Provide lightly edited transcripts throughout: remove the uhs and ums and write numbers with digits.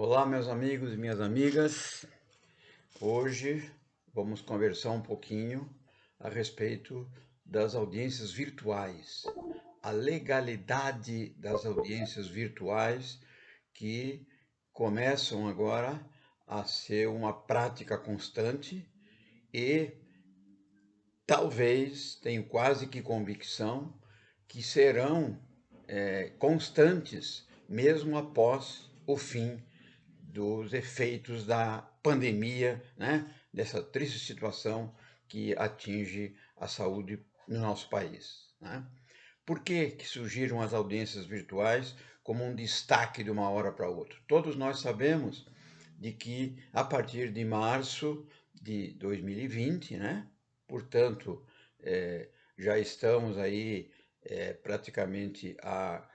Olá, meus amigos e minhas amigas. Hoje vamos conversar um pouquinho a respeito das audiências virtuais, a legalidade das audiências virtuais que começam agora a ser uma prática constante e talvez, tenho quase que convicção, que serão constantes mesmo após o fim dos efeitos da pandemia, né? Dessa triste situação que atinge a saúde no nosso país, né? Por que surgiram as audiências virtuais como um destaque de uma hora para outra? Todos nós sabemos de que a partir de março de 2020, né? Portanto, já estamos aí praticamente há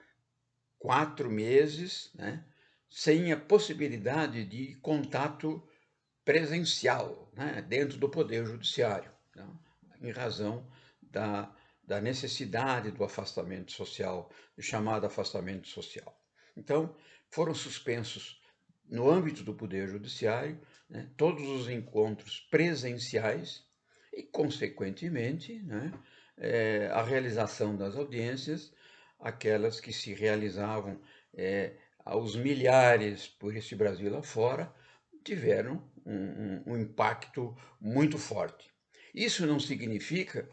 4 meses, né? Sem a possibilidade de contato presencial, né, dentro do Poder Judiciário, né, em razão da necessidade do afastamento social, do chamado afastamento social. Então, foram suspensos, no âmbito do Poder Judiciário, né, todos os encontros presenciais e, consequentemente, né, a realização das audiências, aquelas que se realizavam aos milhares por esse Brasil afora, tiveram um impacto muito forte. Isso não significa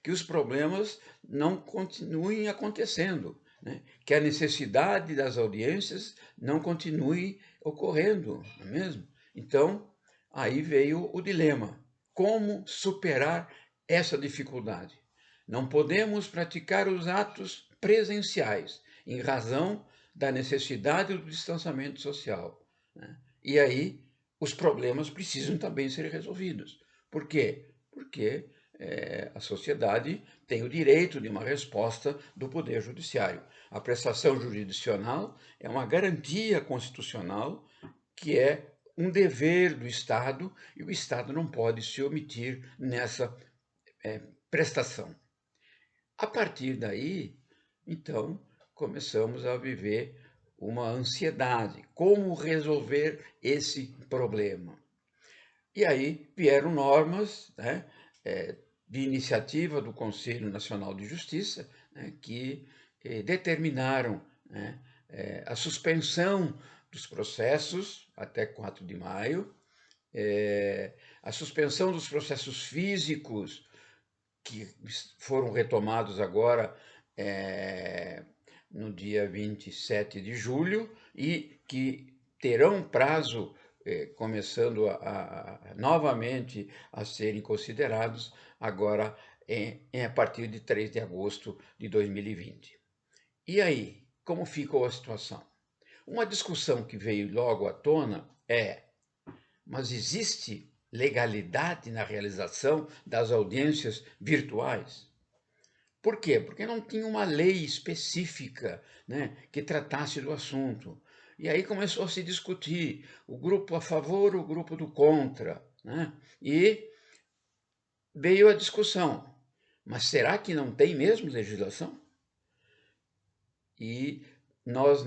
que os problemas não continuem acontecendo, né? Que a necessidade das audiências não continue ocorrendo, não é mesmo? Então, aí veio o dilema: como superar essa dificuldade? Não podemos praticar os atos presenciais em razão da necessidade do distanciamento social, né? E aí os problemas precisam também ser resolvidos. Por quê? Porque a sociedade tem o direito de uma resposta do Poder Judiciário. A prestação jurisdicional é uma garantia constitucional que é um dever do Estado e o Estado não pode se omitir nessa prestação. A partir daí, então, começamos a viver uma ansiedade. Como resolver esse problema? E aí vieram normas, né, de iniciativa do Conselho Nacional de Justiça, né, que determinaram, né, a suspensão dos processos até 4 de maio, a suspensão dos processos físicos que foram retomados agora no dia 27 de julho e que terão prazo começando novamente a serem considerados agora a partir de 3 de agosto de 2020. E aí, como ficou a situação? Uma discussão que veio logo à tona mas existe legalidade na realização das audiências virtuais? Por quê? Porque não tinha uma lei específica, né, que tratasse do assunto. E aí começou a se discutir o grupo a favor, o grupo do contra, né? E veio a discussão, mas será que não tem mesmo legislação? E nós,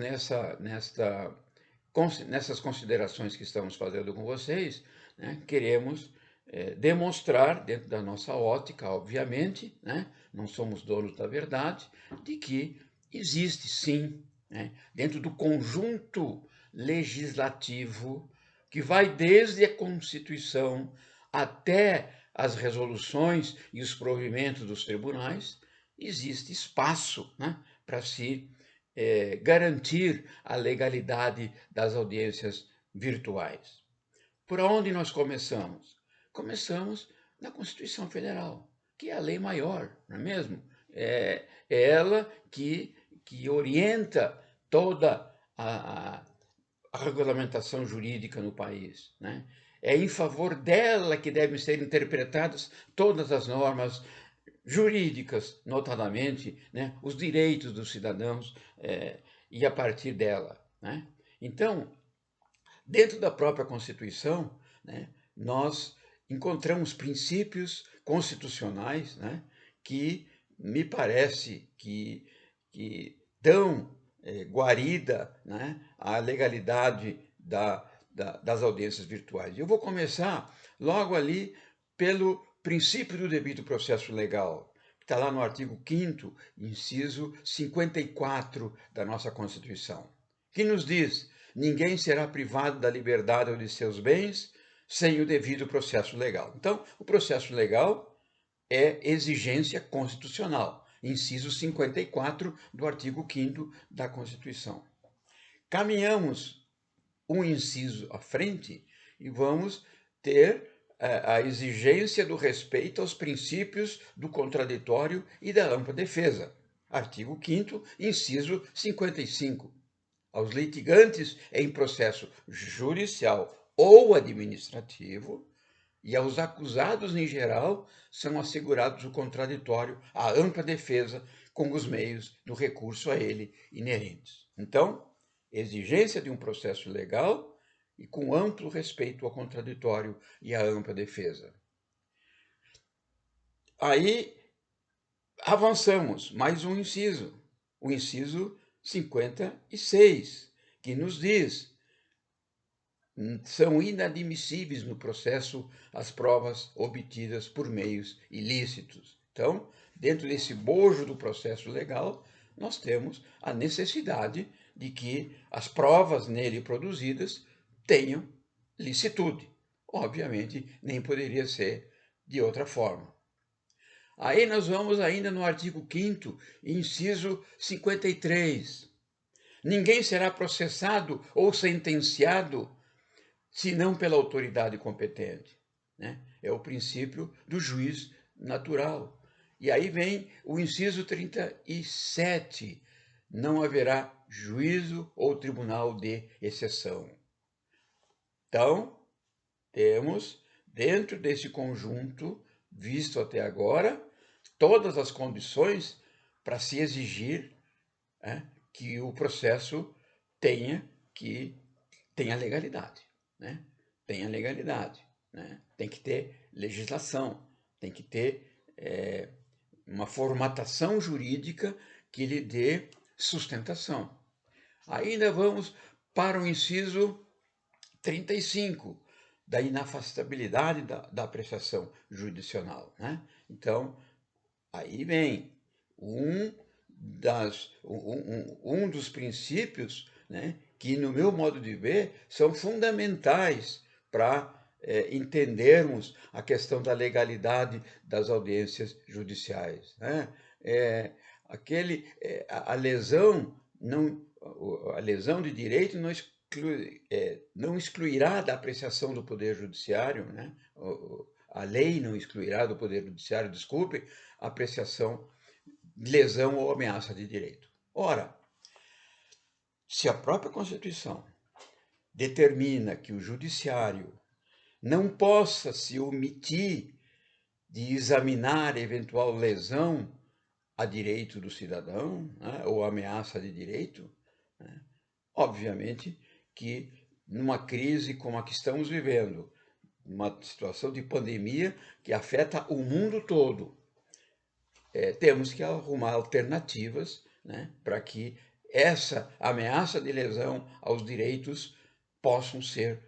nessas considerações que estamos fazendo com vocês, né, queremos demonstrar, dentro da nossa ótica, obviamente, né, não somos donos da verdade, de que existe sim, né, dentro do conjunto legislativo, que vai desde a Constituição até as resoluções e os provimentos dos tribunais, existe espaço, né, para se garantir a legalidade das audiências virtuais. Por onde nós começamos? Começamos na Constituição Federal, que é a lei maior, não é mesmo? É ela que orienta toda a regulamentação jurídica no país, né? É em favor dela que devem ser interpretadas todas as normas jurídicas, notadamente, né, os direitos dos cidadãos e a partir dela, né? Então, dentro da própria Constituição, né, nós encontramos princípios constitucionais, né, que me parece que dão guarida, né, à legalidade das audiências virtuais. Eu vou começar logo ali pelo princípio do devido processo legal, que está lá no artigo 5º, inciso 54 da nossa Constituição, que nos diz: ninguém será privado da liberdade ou de seus bens sem o devido processo legal. Então, o processo legal é exigência constitucional, inciso 54 do artigo 5º da Constituição. Caminhamos um inciso à frente e vamos ter a exigência do respeito aos princípios do contraditório e da ampla defesa. Artigo 5º, inciso 55. Aos litigantes em processo judicial ou administrativo e aos acusados em geral são assegurados o contraditório, a ampla defesa, com os meios do recurso a ele inerentes. Então, exigência de um processo legal e com amplo respeito ao contraditório e à ampla defesa. Aí avançamos, mais um inciso, o inciso 56, que nos diz: são inadmissíveis no processo as provas obtidas por meios ilícitos. Então, dentro desse bojo do processo legal, nós temos a necessidade de que as provas nele produzidas tenham licitude. Obviamente, nem poderia ser de outra forma. Aí nós vamos ainda no artigo 5º, inciso 53. Ninguém será processado ou sentenciado senão pela autoridade competente, né? É o princípio do juiz natural. E aí vem o inciso 37. Não haverá juízo ou tribunal de exceção. Então, temos, dentro desse conjunto visto até agora, todas as condições para se exigir, né, que o processo tenha legalidade. Né? Tem a legalidade, né? Tem que ter legislação, tem que ter uma formatação jurídica que lhe dê sustentação. Ainda vamos para o inciso 35, da inafastabilidade da apreciação judicional. Né? Então, aí vem um dos princípios, né, que, no meu modo de ver, são fundamentais para entendermos a questão da legalidade das audiências judiciais. Né? A lesão de direito não excluirá da apreciação do Poder Judiciário, né? A lei não excluirá do Poder Judiciário, desculpe, a apreciação de lesão ou ameaça de direito. Ora, se a própria Constituição determina que o Judiciário não possa se omitir de examinar eventual lesão a direito do cidadão, né, ou ameaça de direito, né, obviamente que numa crise como a que estamos vivendo, uma situação de pandemia que afeta o mundo todo, temos que arrumar alternativas, né, para que essa ameaça de lesão aos direitos possam ser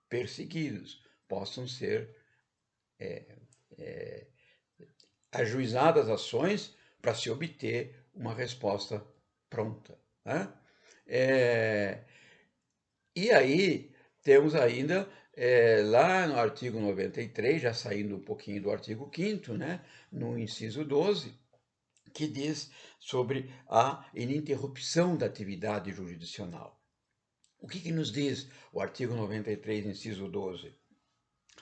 perseguidos, possam ser ajuizadas ações para se obter uma resposta pronta. Né? E aí temos ainda, lá no artigo 93, já saindo um pouquinho do artigo 5º, né, no inciso 12, que diz sobre a ininterrupção da atividade jurisdicional. O que nos diz o artigo 93, inciso 12?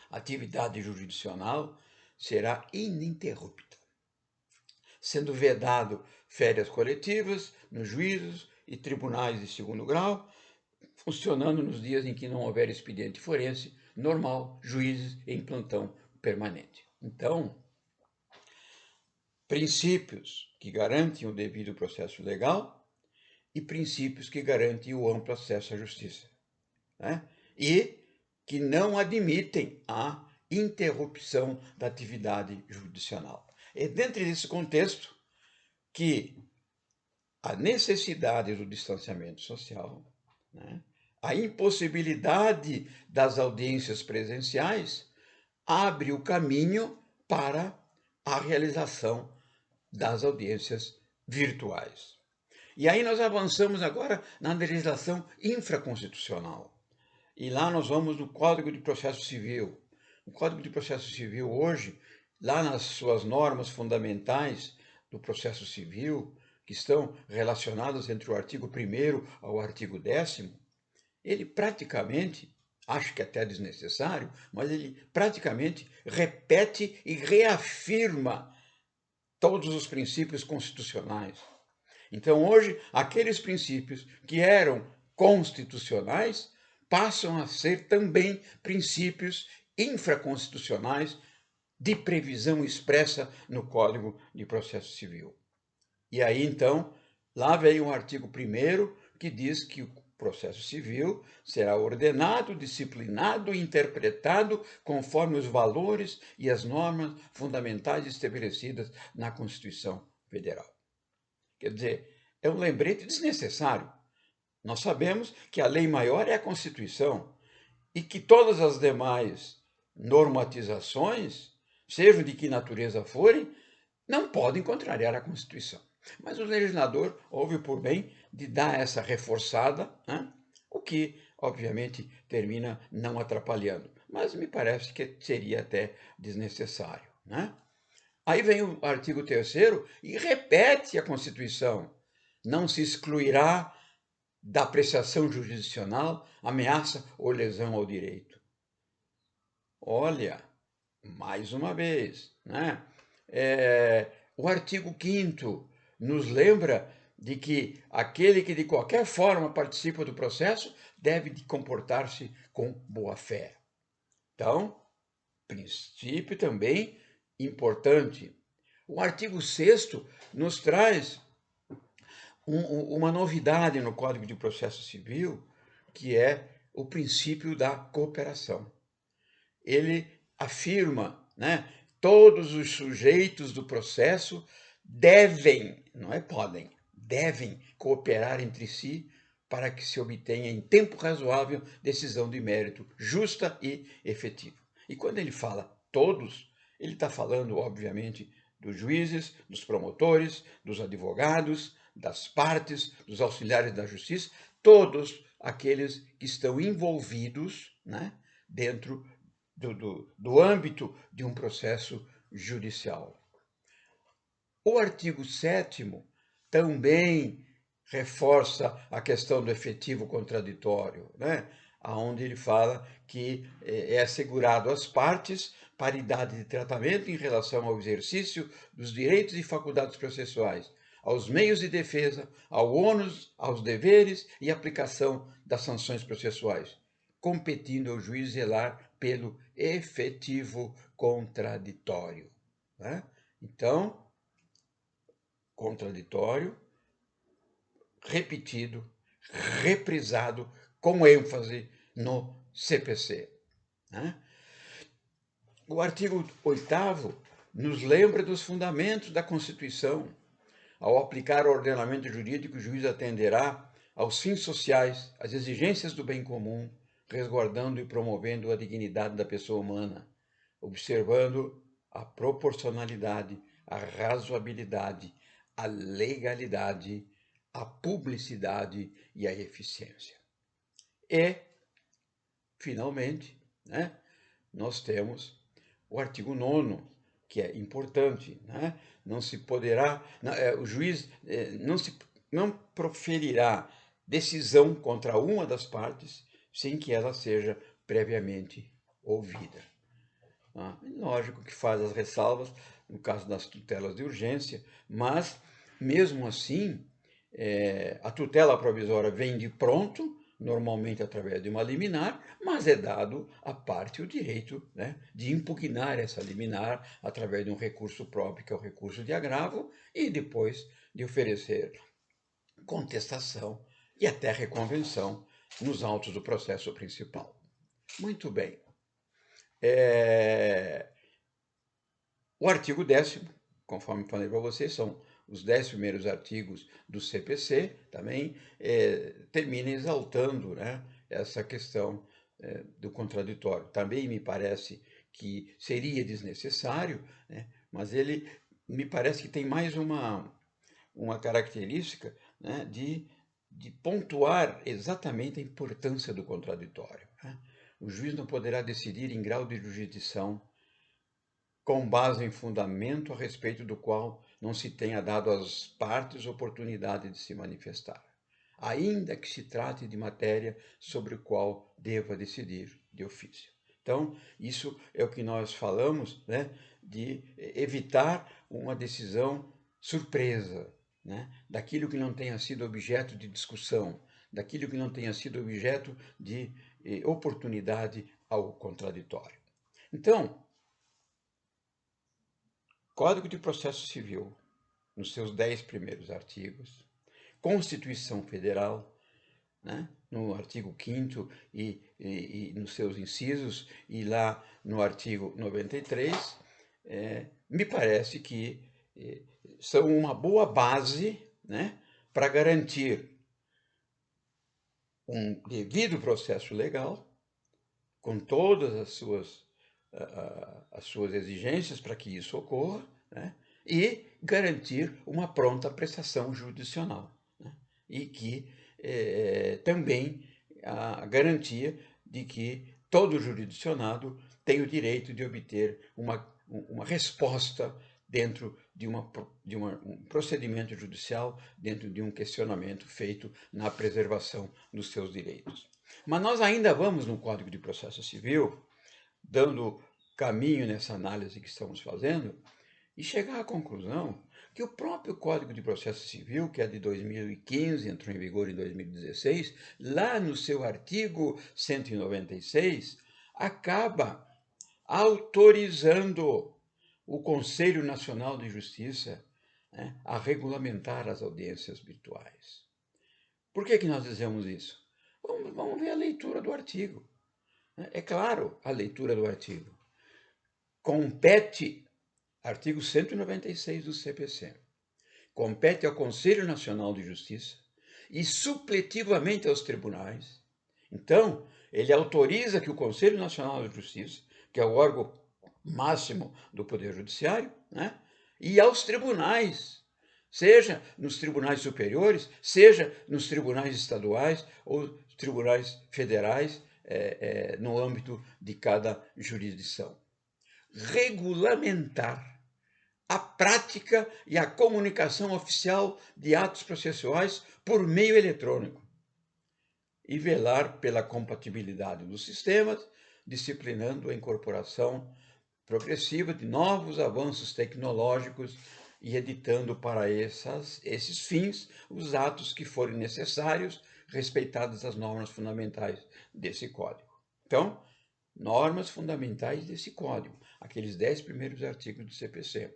A atividade jurisdicional será ininterrupta, sendo vedado férias coletivas nos juízos e tribunais de segundo grau, funcionando nos dias em que não houver expediente forense normal, juízes em plantão permanente. Então, princípios que garantem o devido processo legal e princípios que garantem o amplo acesso à justiça, né? E que não admitem a interrupção da atividade jurisdicional. É dentro desse contexto que a necessidade do distanciamento social, né, A impossibilidade das audiências presenciais abre o caminho para a realização das audiências virtuais. E aí nós avançamos agora na legislação infraconstitucional. E lá nós vamos no Código de Processo Civil. O Código de Processo Civil hoje, lá nas suas normas fundamentais do processo civil, que estão relacionadas entre o artigo 1º ao artigo 10º, ele praticamente, acho que até desnecessário, mas ele praticamente repete e reafirma todos os princípios constitucionais. Então, hoje, aqueles princípios que eram constitucionais passam a ser também princípios infraconstitucionais de previsão expressa no Código de Processo Civil. E aí, então, lá vem o artigo 1º que diz que o processo civil será ordenado, disciplinado e interpretado conforme os valores e as normas fundamentais estabelecidas na Constituição Federal. Quer dizer, é um lembrete desnecessário. Nós sabemos que a lei maior é a Constituição e que todas as demais normatizações, sejam de que natureza forem, não podem contrariar a Constituição. Mas o legislador houve por bem de dar essa reforçada, né? O que, obviamente, termina não atrapalhando. Mas me parece que seria até desnecessário, né? Aí vem o artigo 3º e repete a Constituição. Não se excluirá da apreciação jurisdicional ameaça ou lesão ao direito. Olha, mais uma vez, né? O artigo 5º nos lembra de que aquele que de qualquer forma participa do processo deve comportar-se com boa-fé. Então, princípio também importante. O artigo 6º nos traz uma novidade no Código de Processo Civil, que é o princípio da cooperação. Ele afirma, né, todos os sujeitos do processo devem, não é podem, devem cooperar entre si para que se obtenha em tempo razoável decisão de mérito justa e efetiva. E quando ele fala todos, ele está falando, obviamente, dos juízes, dos promotores, dos advogados, das partes, dos auxiliares da justiça, todos aqueles que estão envolvidos, né, dentro do âmbito de um processo judicial. O artigo 7º também reforça a questão do efetivo contraditório, né? Onde ele fala que é assegurado às partes paridade de tratamento em relação ao exercício dos direitos e faculdades processuais, aos meios de defesa, ao ônus, aos deveres e aplicação das sanções processuais, competindo ao juiz zelar pelo efetivo contraditório, né? Então, contraditório, repetido, reprisado, com ênfase no CPC, né? O artigo 8º nos lembra dos fundamentos da Constituição. Ao aplicar o ordenamento jurídico, o juiz atenderá aos fins sociais, às exigências do bem comum, resguardando e promovendo a dignidade da pessoa humana, observando a proporcionalidade, a razoabilidade, a legalidade, a publicidade e a eficiência. E, finalmente, né, nós temos o artigo 9º, que é importante, né? Não se poderá, o juiz não proferirá decisão contra uma das partes sem que ela seja previamente ouvida. Lógico que faz as ressalvas no caso das tutelas de urgência, mas, mesmo assim, a tutela provisória vem de pronto, normalmente através de uma liminar, mas é dado à parte o direito, né, de impugnar essa liminar através de um recurso próprio, que é o recurso de agravo, e depois de oferecer contestação e até reconvenção nos autos do processo principal. Muito bem. O artigo 10º, conforme falei para vocês, são os 10 primeiros artigos do CPC, também termina exaltando, né, essa questão do contraditório. Também me parece que seria desnecessário, né? Mas ele me parece que tem mais uma característica, né, de pontuar exatamente a importância do contraditório, né? O juiz não poderá decidir em grau de jurisdição com base em fundamento a respeito do qual não se tenha dado às partes oportunidade de se manifestar, ainda que se trate de matéria sobre a qual deva decidir de ofício. Então, isso é o que nós falamos, né, de evitar uma decisão surpresa, né, daquilo que não tenha sido objeto de discussão, daquilo que não tenha sido objeto de oportunidade ao contraditório. Então, Código de Processo Civil, nos seus 10 primeiros artigos, Constituição Federal, né, no artigo 5º e nos seus incisos, e lá no artigo 93, me parece que são uma boa base, né, para garantir um devido processo legal, com todas as suas exigências para que isso ocorra, né, e garantir uma pronta prestação jurisdicional, né, e que também a garantia de que todo jurisdicionado tem o direito de obter uma resposta dentro de um procedimento judicial, dentro de um questionamento feito na preservação dos seus direitos. Mas nós ainda vamos no Código de Processo Civil, dando caminho nessa análise que estamos fazendo, e chegar à conclusão que o próprio Código de Processo Civil, que é de 2015, entrou em vigor em 2016, lá no seu artigo 196, acaba autorizando o Conselho Nacional de Justiça, né, a regulamentar as audiências virtuais. Por que nós dizemos isso? Vamos ver a leitura do artigo. É claro, a leitura do artigo. Compete, artigo 196 do CPC, compete ao Conselho Nacional de Justiça e supletivamente aos tribunais. Então, ele autoriza que o Conselho Nacional de Justiça, que é o órgão máximo do Poder Judiciário, né, e aos tribunais, seja nos tribunais superiores, seja nos tribunais estaduais ou tribunais federais, no âmbito de cada jurisdição. Regulamentar a prática e a comunicação oficial de atos processuais por meio eletrônico e velar pela compatibilidade dos sistemas, disciplinando a incorporação progressiva de novos avanços tecnológicos e editando para esses fins os atos que forem necessários, respeitadas as normas fundamentais desse código. Então, normas fundamentais desse código, aqueles 10 primeiros artigos do CPC,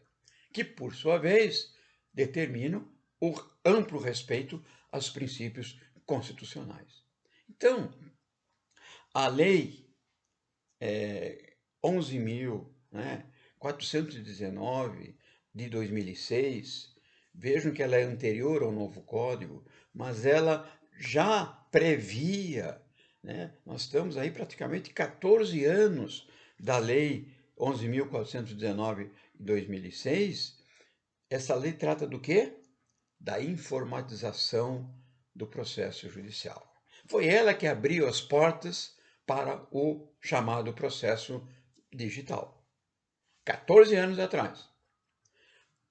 que, por sua vez, determinam o amplo respeito aos princípios constitucionais. Então, a lei 11.419 de 2006, vejam que ela é anterior ao novo código, mas ela já previa, né? Nós estamos aí praticamente 14 anos da lei 11.419 de 2006. Essa lei trata do quê? Da informatização do processo judicial. Foi ela que abriu as portas para o chamado processo digital. 14 anos atrás.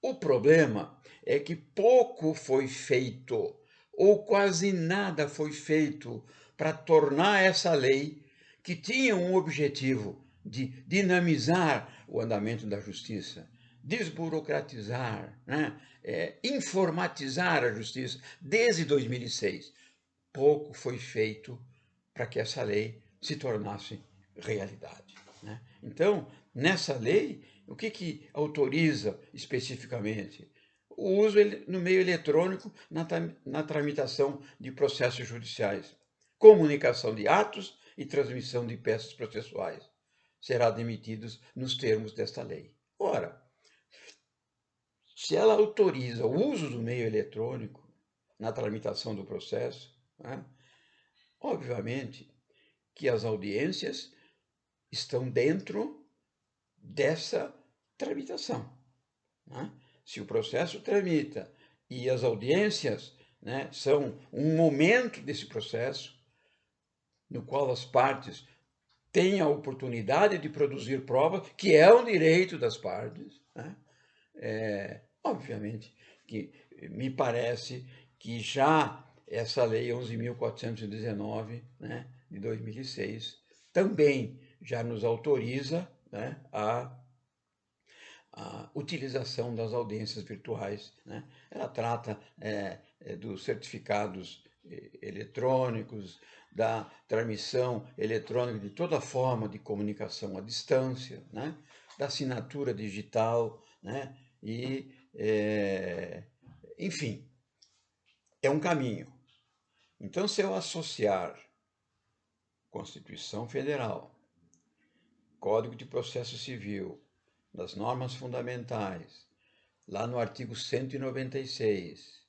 O problema é que pouco foi feito, ou quase nada foi feito, para tornar essa lei, que tinha um objetivo de dinamizar o andamento da justiça, desburocratizar, né, informatizar a justiça, desde 2006. Pouco foi feito para que essa lei se tornasse realidade, né? Então, nessa lei, o que autoriza especificamente? O uso no meio eletrônico na tramitação de processos judiciais, comunicação de atos e transmissão de peças processuais será admitidos nos termos desta lei. Ora, se ela autoriza o uso do meio eletrônico na tramitação do processo, né, obviamente que as audiências estão dentro dessa tramitação, né? Se o processo tramita e as audiências, né, são um momento desse processo, no qual as partes têm a oportunidade de produzir prova, que é um direito das partes, né? Obviamente que me parece que já essa lei 11.419, né, de 2006, também já nos autoriza, né, a utilização das audiências virtuais, né? Ela trata dos certificados eletrônicos, da transmissão eletrônica de toda forma de comunicação à distância, né? Da assinatura digital, né? E, enfim, é um caminho. Então, se eu associar Constituição Federal, Código de Processo Civil, das normas fundamentais, lá no artigo 196,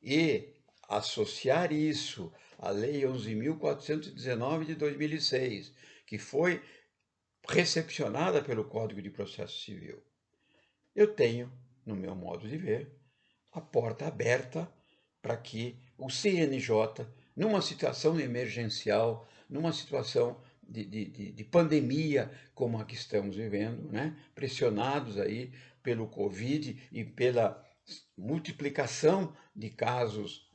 e associar isso à Lei 11.419 de 2006, que foi recepcionada pelo Código de Processo Civil, eu tenho, no meu modo de ver, a porta aberta para que o CNJ, numa situação emergencial, numa situação de pandemia como a que estamos vivendo, né? Pressionados aí pelo Covid e pela multiplicação de casos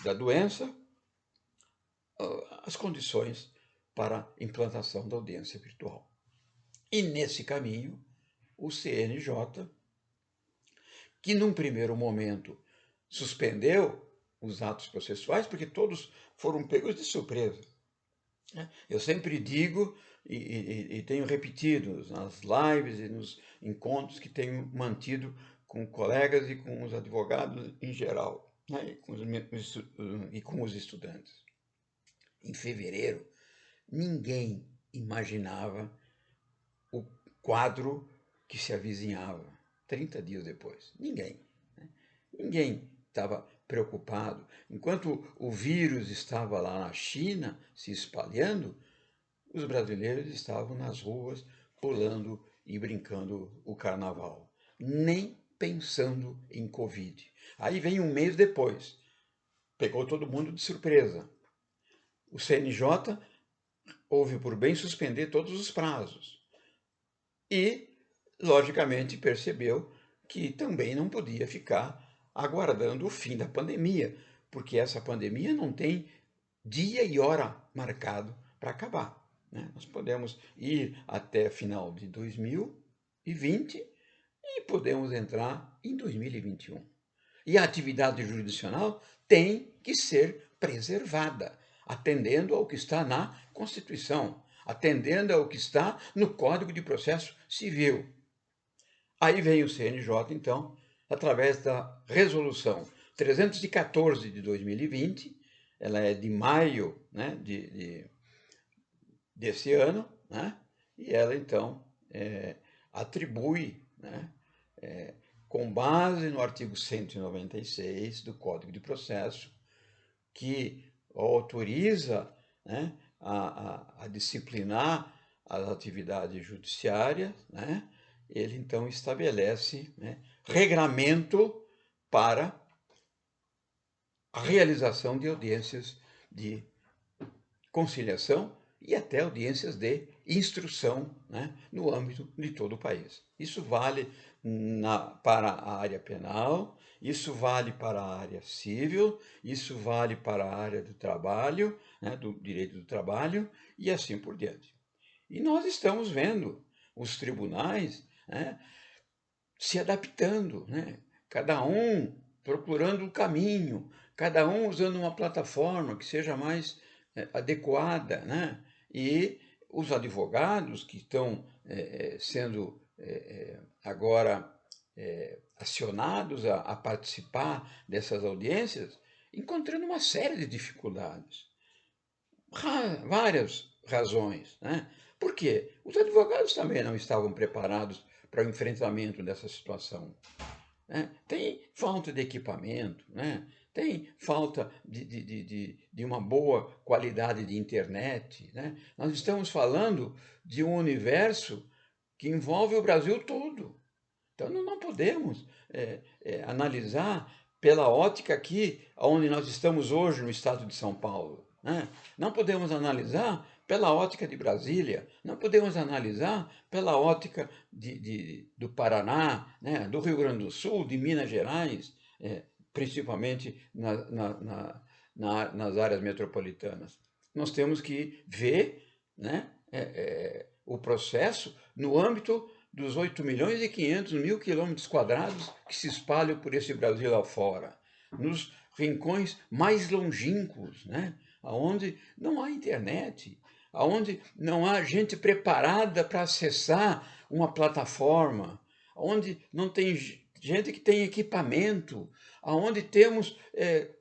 da doença, as condições para a implantação da audiência virtual. E nesse caminho, o CNJ, que num primeiro momento suspendeu os atos processuais, porque todos foram pegos de surpresa. Eu sempre digo e tenho repetido nas lives e nos encontros que tenho mantido com colegas e com os advogados em geral, né, e com os estudantes. Em fevereiro, ninguém imaginava o quadro que se avizinhava 30 dias depois. Ninguém. Ninguém estava preocupado. Enquanto o vírus estava lá na China se espalhando, os brasileiros estavam nas ruas pulando e brincando o carnaval, nem pensando em Covid. Aí vem um mês depois, pegou todo mundo de surpresa. O CNJ houve por bem suspender todos os prazos e, logicamente, percebeu que também não podia ficar aguardando o fim da pandemia, porque essa pandemia não tem dia e hora marcado para acabar, né? Nós podemos ir até final de 2020 e podemos entrar em 2021. E a atividade jurisdicional tem que ser preservada, atendendo ao que está na Constituição, atendendo ao que está no Código de Processo Civil. Aí vem o CNJ, então, através da Resolução 314 de 2020, ela é de maio, né, desse ano, né, e ela, então, atribui, né, com base no artigo 196 do Código de Processo, que autoriza, né, a disciplinar as atividades judiciárias, né, ele então estabelece, né, regramento para a realização de audiências de conciliação e até audiências de instrução, né, no âmbito de todo o país. Isso vale para a área penal, isso vale para a área civil, isso vale para a área do trabalho, né, do direito do trabalho e assim por diante. E nós estamos vendo os tribunais, né, se adaptando, né, cada um procurando o caminho, cada um usando uma plataforma que seja mais adequada, né? E os advogados que estão sendo agora acionados a participar dessas audiências, encontrando uma série de dificuldades. Várias razões, né? Por quê? Os advogados também não estavam preparados para o enfrentamento dessa situação, né? Tem falta de equipamento, né? tem falta de uma boa qualidade de internet, né? Nós estamos falando de um universo que envolve o Brasil todo. Então, não podemos analisar pela ótica aqui, onde nós estamos hoje, no estado de São Paulo, né? Não podemos analisar pela ótica de Brasília, não podemos analisar pela ótica do Paraná, né? Do Rio Grande do Sul, de Minas Gerais, principalmente nas áreas metropolitanas. Nós temos que ver, né, o processo no âmbito dos 8.500.000 quilômetros quadrados que se espalham por esse Brasil afora, nos rincões mais longínquos, né? Onde não há internet, onde não há gente preparada para acessar uma plataforma, onde não tem gente que tem equipamento, onde temos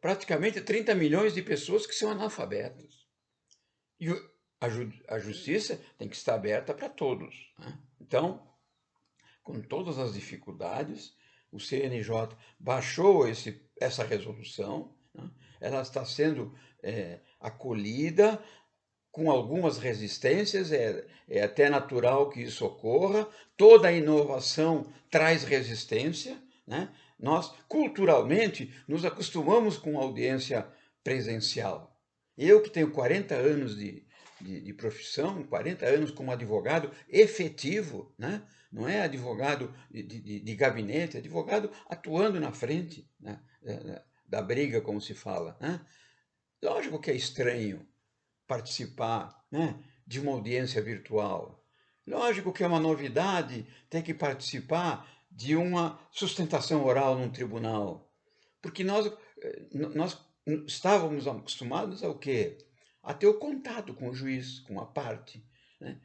praticamente 30 milhões de pessoas que são analfabetas. E a justiça tem que estar aberta para todos, né? Então, com todas as dificuldades, o CNJ baixou essa resolução, né? Ela está sendo acolhida com algumas resistências, é até natural que isso ocorra, toda inovação traz resistência, né? Nós, culturalmente, nos acostumamos com audiência presencial. Eu que tenho 40 anos de profissão, 40 anos como advogado efetivo, né? Não é advogado de gabinete, é advogado atuando na frente, né, da briga, como se fala, né? Lógico que é estranho participar, né, de uma audiência virtual. Lógico que é uma novidade ter que participar de uma sustentação oral num tribunal, porque nós estávamos acostumados ao quê? A ter o contato com o juiz, com a parte, né?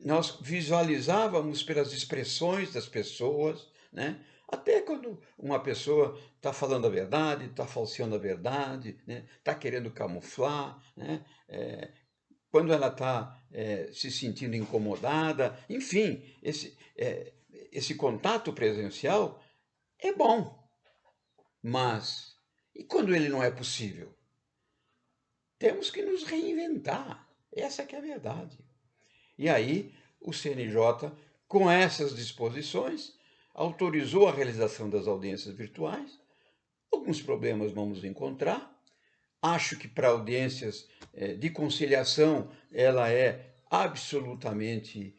Nós visualizávamos pelas expressões das pessoas, né? Até quando uma pessoa está falando a verdade, está falseando a verdade, né? Está querendo camuflar, né? Quando ela está se sentindo incomodada, enfim, esse contato presencial é bom, mas e quando ele não é possível? Temos que nos reinventar, essa que é a verdade. E aí, o CNJ, com essas disposições, autorizou a realização das audiências virtuais. Alguns problemas vamos encontrar. Acho que para audiências de conciliação ela é absolutamente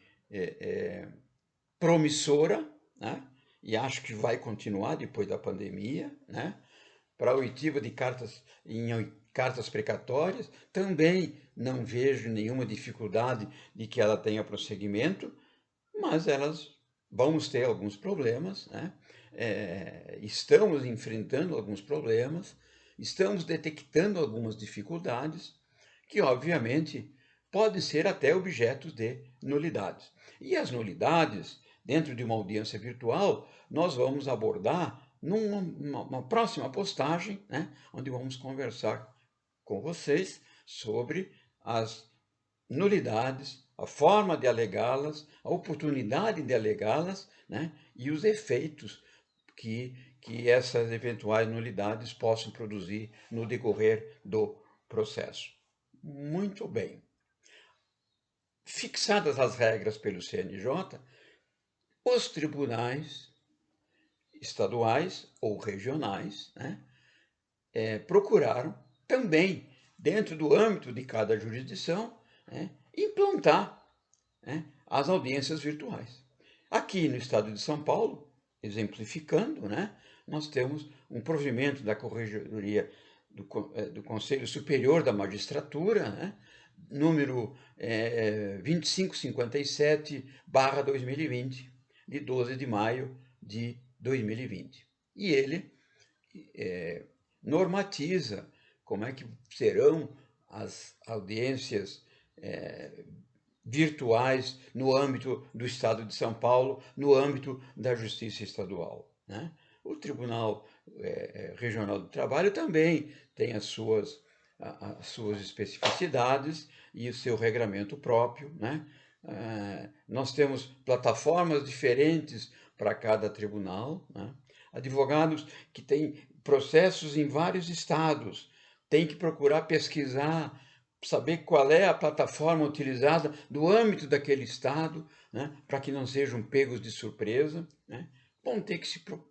promissora, né? E acho que vai continuar depois da pandemia, né? Para a oitiva de cartas precatórias, também não vejo nenhuma dificuldade de que ela tenha prosseguimento, mas vamos ter alguns problemas, né? Estamos enfrentando alguns problemas, estamos detectando algumas dificuldades, que obviamente podem ser até objetos de nulidades. E as nulidades, dentro de uma audiência virtual, nós vamos abordar numa próxima postagem, né, onde vamos conversar com vocês sobre as nulidades, a forma de alegá-las, a oportunidade de alegá-las, né, e os efeitos que essas eventuais nulidades possam produzir no decorrer do processo. Muito bem. Fixadas as regras pelo CNJ, os tribunais estaduais ou regionais, né, procuraram também, dentro do âmbito de cada jurisdição, né, implantar, né, as audiências virtuais. Aqui no estado de São Paulo, exemplificando, né, nós temos um provimento da Corregedoria do Conselho Superior da Magistratura, né, número 2557/2020, de 12 de maio de 2020. E ele normatiza como é que serão as audiências virtuais no âmbito do Estado de São Paulo, no âmbito da Justiça Estadual, né? O Tribunal Regional do Trabalho também tem as suas especificidades e o seu regramento próprio, né? Nós temos plataformas diferentes para cada tribunal, né? Advogados que têm processos em vários estados, tem que procurar pesquisar, saber qual é a plataforma utilizada do âmbito daquele estado, né, para que não sejam pegos de surpresa, né. Vão ter que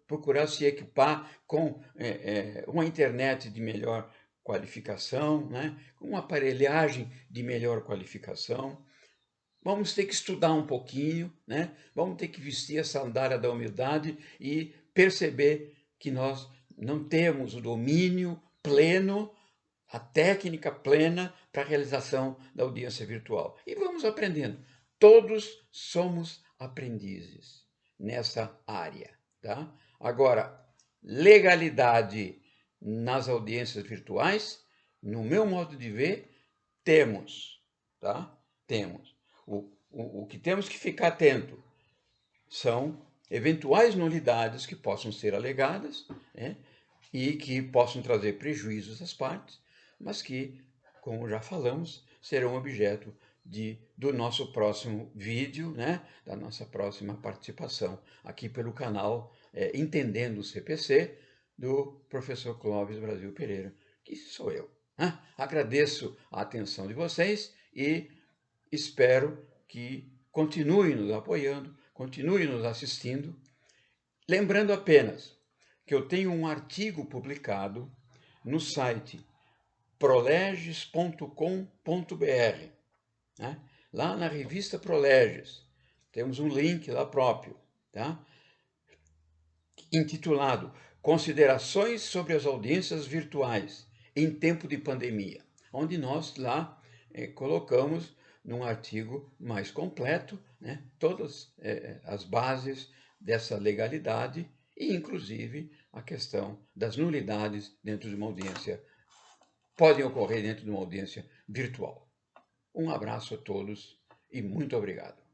procurar se equipar com uma internet de melhor qualificação, né, com uma aparelhagem de melhor qualificação. Vamos ter que estudar um pouquinho, né? Vamos ter que vestir a sandália da humildade e perceber que nós não temos o domínio pleno, a técnica plena para a realização da audiência virtual. E vamos aprendendo. Todos somos aprendizes nessa área, tá? Agora, legalidade nas audiências virtuais, no meu modo de ver, temos, tá? Temos. O que temos que ficar atento são eventuais nulidades que possam ser alegadas, né, e que possam trazer prejuízos às partes, mas que, como já falamos, serão objeto do nosso próximo vídeo, né, da nossa próxima participação aqui pelo canal Entendendo o CPC, do professor Clóvis Brasil Pereira, que sou eu, né? Agradeço a atenção de vocês e espero que continue nos apoiando, continue nos assistindo. Lembrando apenas que eu tenho um artigo publicado no site proleges.com.br, né? Lá na revista Proleges. Temos um link lá próprio, tá? Intitulado Considerações sobre as audiências virtuais em tempo de pandemia, onde nós lá colocamos num artigo mais completo, né, todas as bases dessa legalidade e, inclusive, a questão das nulidades dentro de uma audiência, podem ocorrer dentro de uma audiência virtual. Um abraço a todos e muito obrigado.